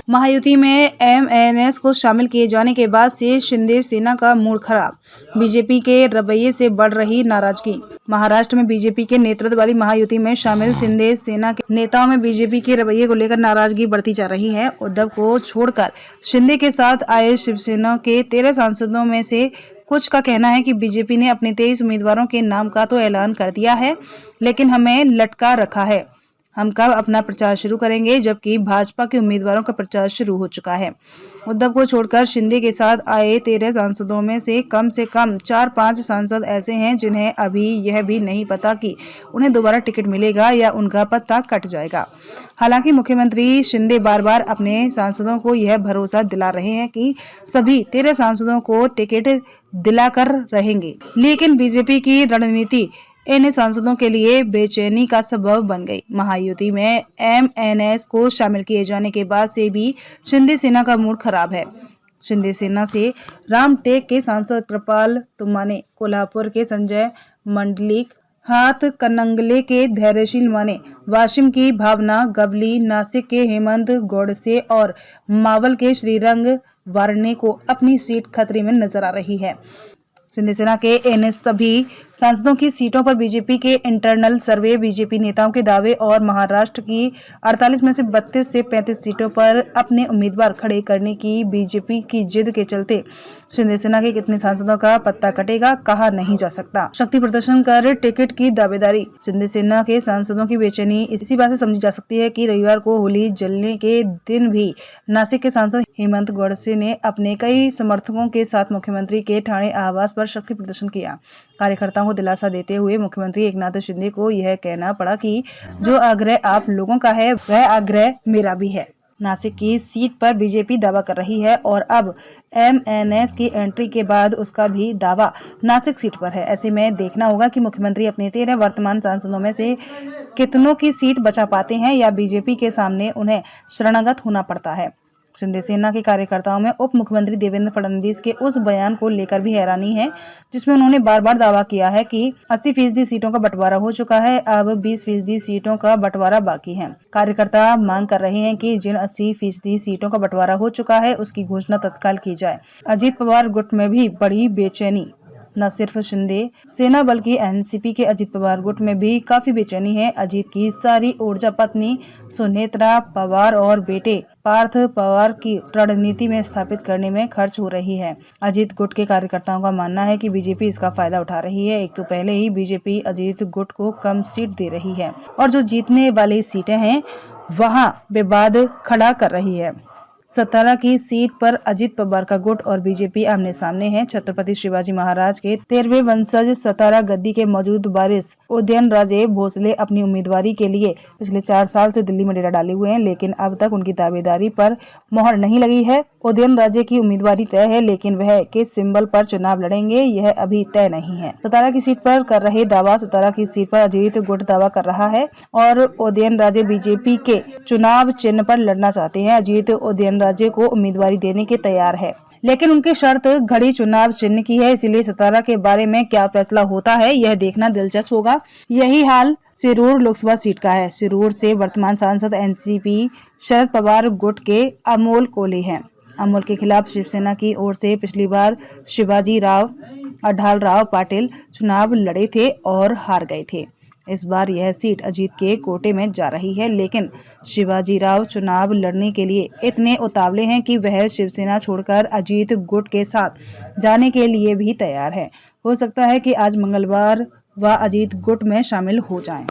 महायुति में एमएनएस को शामिल किए जाने के बाद से शिंदे सेना का मूड खराब, बीजेपी के रवैये से बढ़ रही नाराजगी। महाराष्ट्र में बीजेपी के नेतृत्व वाली महायुति में शामिल शिंदे सेना के नेताओं में बीजेपी के रवैये को लेकर नाराजगी बढ़ती जा रही है। उद्धव को छोड़कर शिंदे के साथ आए शिवसेना के 13 सांसदों में से कुछ का कहना है कि बीजेपी ने अपने 23 उम्मीदवारों के नाम का तो ऐलान कर दिया है, लेकिन हमें लटका रखा है। हम कब अपना प्रचार शुरू करेंगे, जबकि भाजपा के उम्मीदवारों का प्रचार शुरू हो चुका है। उद्धव को छोड़कर शिंदे के साथ आए 13 सांसदों में से कम 4-5 सांसद ऐसे हैं जिन्हें अभी यह भी नहीं पता कि उन्हें दोबारा टिकट मिलेगा या उनका पत्ता कट जाएगा। हालांकि मुख्यमंत्री शिंदे बार बार अपने सांसदों को यह भरोसा दिला रहे हैं कि सभी 13 सांसदों को टिकट दिलाकर रहेंगे, लेकिन बीजेपी की रणनीति इन सांसदों के लिए बेचैनी का सबब बन गई। महायुति में एमएनएस को शामिल किए जाने के बाद से भी शिंदे सेना का मूड खराब है। शिंदे सेना से रामटेक के सांसद कृपाल तुमाने, कोल्हापुर के संजय मंडलिक, हाथकणंगले के धैर्यशील माने, वाशिम की भावना गवली, नासिक के हेमंत गोडसे और मावल के श्रीरंग वारणे को अपनी सीट खतरे में नजर आ रही है। शिंदे सेना के इन सभी सांसदों की सीटों पर बीजेपी के इंटरनल सर्वे, बीजेपी नेताओं के दावे और महाराष्ट्र की 48 में से 32 से 35 सीटों पर अपने उम्मीदवार खड़े करने की बीजेपी की जिद के चलते शिंदे सेना के कितने सांसदों का पत्ता कटेगा कहा नहीं जा सकता। शक्ति प्रदर्शन कर टिकट की दावेदारी। शिंदे सेना के सांसदों की बेचैनी इसी बात से समझी जा सकती है कि रविवार को होली जलने के दिन भी नासिक के सांसद हेमंत गोडसे ने अपने कई समर्थकों के साथ मुख्यमंत्री के ठाणे आवास पर शक्ति प्रदर्शन किया। कार्यकर्ताओं को दिलासा देते हुए मुख्यमंत्री एकनाथ शिंदे को यह कहना पड़ा कि जो आग्रह आप लोगों का है वह आग्रह मेरा भी है। नासिक की सीट पर बीजेपी दावा कर रही है और अब एमएनएस की एंट्री के बाद उसका भी दावा नासिक सीट पर है। ऐसे में देखना होगा कि मुख्यमंत्री अपने 13 वर्तमान सांसदों में से कितनों की सीट बचा पाते हैं या बीजेपी के सामने उन्हें शरणागत होना पड़ता है। शिंदे सेना के कार्यकर्ताओं में उप मुख्यमंत्री देवेंद्र फडणवीस के उस बयान को लेकर भी हैरानी है जिसमें उन्होंने बार बार दावा किया है कि 80% सीटों का बंटवारा हो चुका है, अब 20% सीटों का बंटवारा बाकी है। कार्यकर्ता मांग कर रहे हैं कि जिन 80% सीटों का बंटवारा हो चुका है उसकी घोषणा तत्काल की जाए। अजीत पवार गुट में भी बड़ी बेचैनी। न सिर्फ शिंदे सेना बल्कि एनसीपी के अजीत पवार गुट में भी काफी बेचैनी है। अजीत की सारी ऊर्जा पत्नी सुनेत्रा पवार और बेटे पार्थ पवार की रणनीति में स्थापित करने में खर्च हो रही है। अजीत गुट के कार्यकर्ताओं का मानना है कि बीजेपी इसका फायदा उठा रही है। एक तो पहले ही बीजेपी अजीत गुट को कम सीट दे रही है और जो जीतने वाली सीटें हैं वहां विवाद खड़ा कर रही है। सतारा की सीट पर अजीत पवार का गुट और बीजेपी आमने सामने है। छत्रपति शिवाजी महाराज के 13वें वंशज सतारा गद्दी के मौजूद वारिस उदयनराजे भोसले अपनी उम्मीदवारी के लिए पिछले 4 साल से दिल्ली में डेरा डाले हुए हैं, लेकिन अब तक उनकी दावेदारी पर मोहर नहीं लगी है। उदयनराजे की उम्मीदवारी तय है, लेकिन वह किस सिंबल पर चुनाव लड़ेंगे यह अभी तय नहीं है। सतारा की सीट पर कर रहे दावा। सतारा की सीट पर अजीत गुट दावा कर रहा है और उदयनराजे बीजेपी के चुनाव चिन्ह पर लड़ना चाहते हैं। अजीत उदयनराजे को उम्मीदवारी देने के तैयार है, लेकिन उनकी शर्त घड़ी चुनाव चिन्ह की है। इसलिए सतारा के बारे में क्या फैसला होता है यह देखना दिलचस्प होगा। यही हाल सिरूर लोकसभा सीट का है। सिरूर से वर्तमान सांसद एनसीपी शरद पवार गुट के अमोल कोल्हे हैं। अमोल के खिलाफ शिवसेना की ओर से पिछली बार शिवाजी राव अढालराव पाटिल चुनाव लड़े थे और हार गए थे। इस बार यह सीट अजीत के कोटे में जा रही है, लेकिन शिवाजी राव चुनाव लड़ने के लिए इतने उतावले हैं कि वह शिवसेना छोड़कर अजीत गुट के साथ जाने के लिए भी तैयार है। हो सकता है कि आज मंगलवार वह अजीत गुट में शामिल हो जाएं।